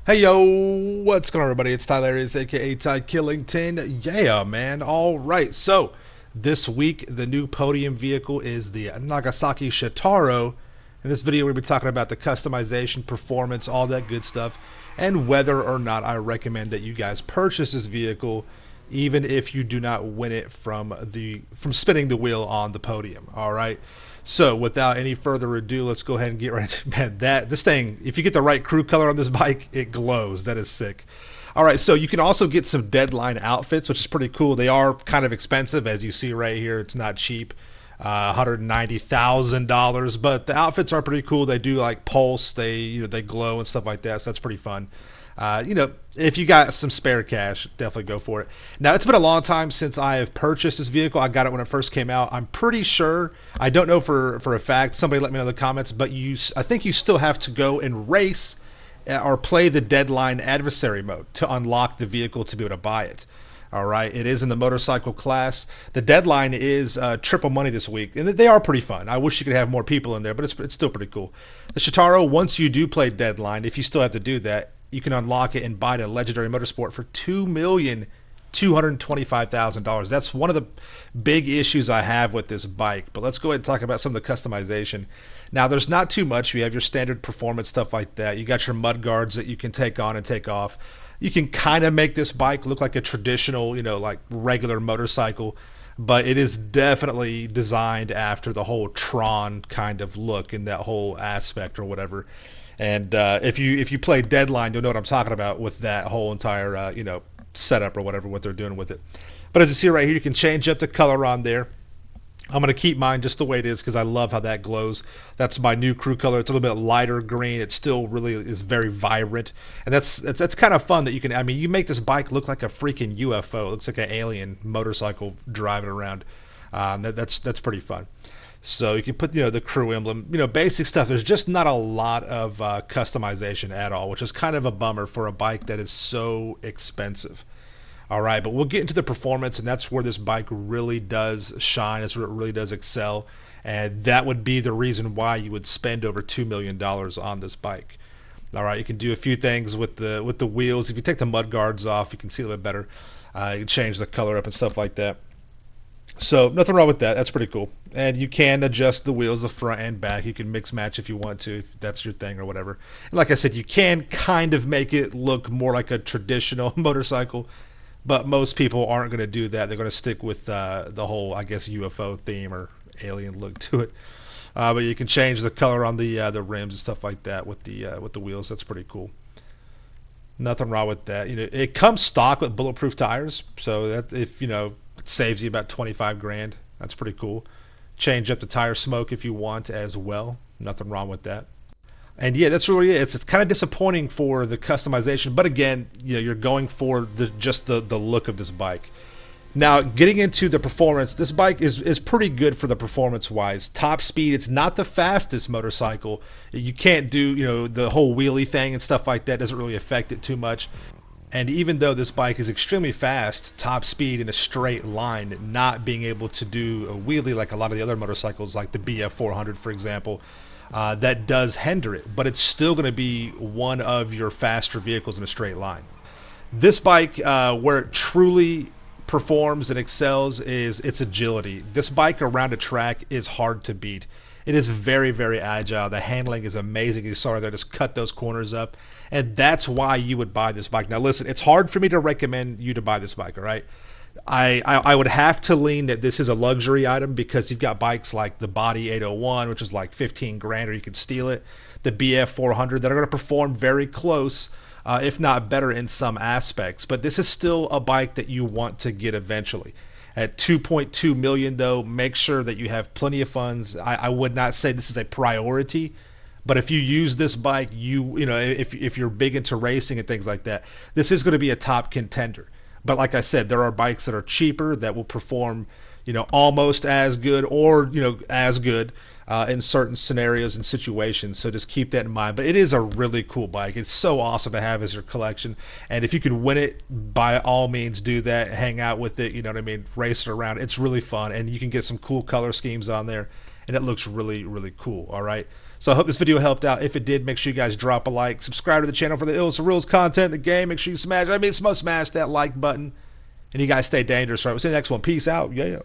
Hey yo, what's going on everybody? It's Tylarious, aka Ty Killington. Yeah, man. Alright, so this week the new Podium vehicle is the Nagasaki Shotaro. In this video we'll be talking about the customization, performance, all that good stuff, and whether or not I recommend that you guys purchase this vehicle even if you do not win it from spinning the wheel on the podium. Alright. So without any further ado, let's go ahead and get right to man, this thing, if you get the right crew color on this bike, it glows. That is sick. All right, so you can also get some deadline outfits, which is pretty cool. They are kind of expensive, as you see right here. It's not cheap, $190,000, but the outfits are pretty cool. They do like pulse, they glow and stuff like that. So that's pretty fun. If you got some spare cash, definitely go for it. Now, it's been a long time since I have purchased this vehicle. I got it when it first came out. I'm pretty sure, I don't know for a fact, somebody let me know in the comments, but I think you still have to go and race or play the deadline adversary mode to unlock the vehicle to be able to buy it. All right, it is in the motorcycle class. The deadline is triple money this week, and they are pretty fun. I wish you could have more people in there, but it's still pretty cool. The Shotaro, once you do play deadline, if you still have to do that, you can unlock it and buy it at Legendary Motorsport for $2,225,000. That's one of the big issues I have with this bike. But let's go ahead and talk about some of the customization. Now, there's not too much. You have your standard performance stuff like that. You got your mud guards that you can take on and take off. You can kind of make this bike look like a traditional, like regular motorcycle, but it is definitely designed after the whole Tron kind of look and that whole aspect or whatever. And if you play Deadline, you'll know what I'm talking about with that whole entire setup or whatever, what they're doing with it. But as you see right here, you can change up the color on there. I'm going to keep mine just the way it is because I love how that glows. That's my new crew color. It's a little bit lighter green. It still really is very vibrant, and that's kind of fun that you can. I mean, you make this bike look like a freaking UFO. It looks like an alien motorcycle driving around. That's pretty fun. So you can put the crew emblem, basic stuff. There's just not a lot of customization at all, which is kind of a bummer for a bike that is so expensive. All right, but we'll get into the performance, and that's where this bike really does shine. That's where it really does excel, and that would be the reason why you would spend over $2 million on this bike. All right, you can do a few things with the wheels. If you take the mud guards off, you can see a little bit better. You can change the color up and stuff like that. So nothing wrong with that. That's pretty cool. And you can adjust the wheels, the front and back. You can mix match if you want to, if that's your thing or whatever. And like I said, you can kind of make it look more like a traditional motorcycle, but most people aren't going to do that. They're going to stick with the whole, I guess, UFO theme or alien look to it. But you can change the color on the rims and stuff like that with the wheels. That's pretty cool. Nothing wrong with that. It comes stock with bulletproof tires, so that if it saves you about 25 grand. That's pretty cool. Change up the tire smoke if you want as well. Nothing wrong with that. And yeah, that's really it. It's kind of disappointing for the customization, but again, you're going for the look of this bike. Now, getting into the performance, this bike is pretty good for the performance wise. Top speed, it's not the fastest motorcycle. You can't do the whole wheelie thing and stuff like that. Doesn't really affect it too much. And even though this bike is extremely fast, top speed in a straight line, not being able to do a wheelie like a lot of the other motorcycles, like the BF400, for example, that does hinder it. But it's still going to be one of your faster vehicles in a straight line. This bike, where it truly performs and excels, is its agility. This bike around a track is hard to beat. It is very, very agile. The handling is amazing. You saw there, just cut those corners up. And that's why you would buy this bike. Now, listen, it's hard for me to recommend you to buy this bike, all right? I would have to lean that this is a luxury item because you've got bikes like the Body 801, which is like 15 grand, or you could steal it. The BF 400 that are going to perform very close, if not better in some aspects. But this is still a bike that you want to get eventually. At 2.2 million, though, make sure that you have plenty of funds. I would not say this is a priority, but if you use this bike, if you're big into racing and things like that, this is going to be a top contender. But like I said, there are bikes that are cheaper that will perform, almost as good or as good in certain scenarios and situations. So just keep that in mind. But it is a really cool bike. It's so awesome to have as your collection. And if you could win it, by all means do that. Hang out with it. You know what I mean? Race it around. It's really fun, and you can get some cool color schemes on there. and it looks really, really cool. All right. So I hope this video helped out. If it did, make sure you guys drop a like, subscribe to the channel for the ills and reals content in the game. Make sure you smash that like button, and you guys stay dangerous. All right, we'll see you in the next one. Peace out. Yeah.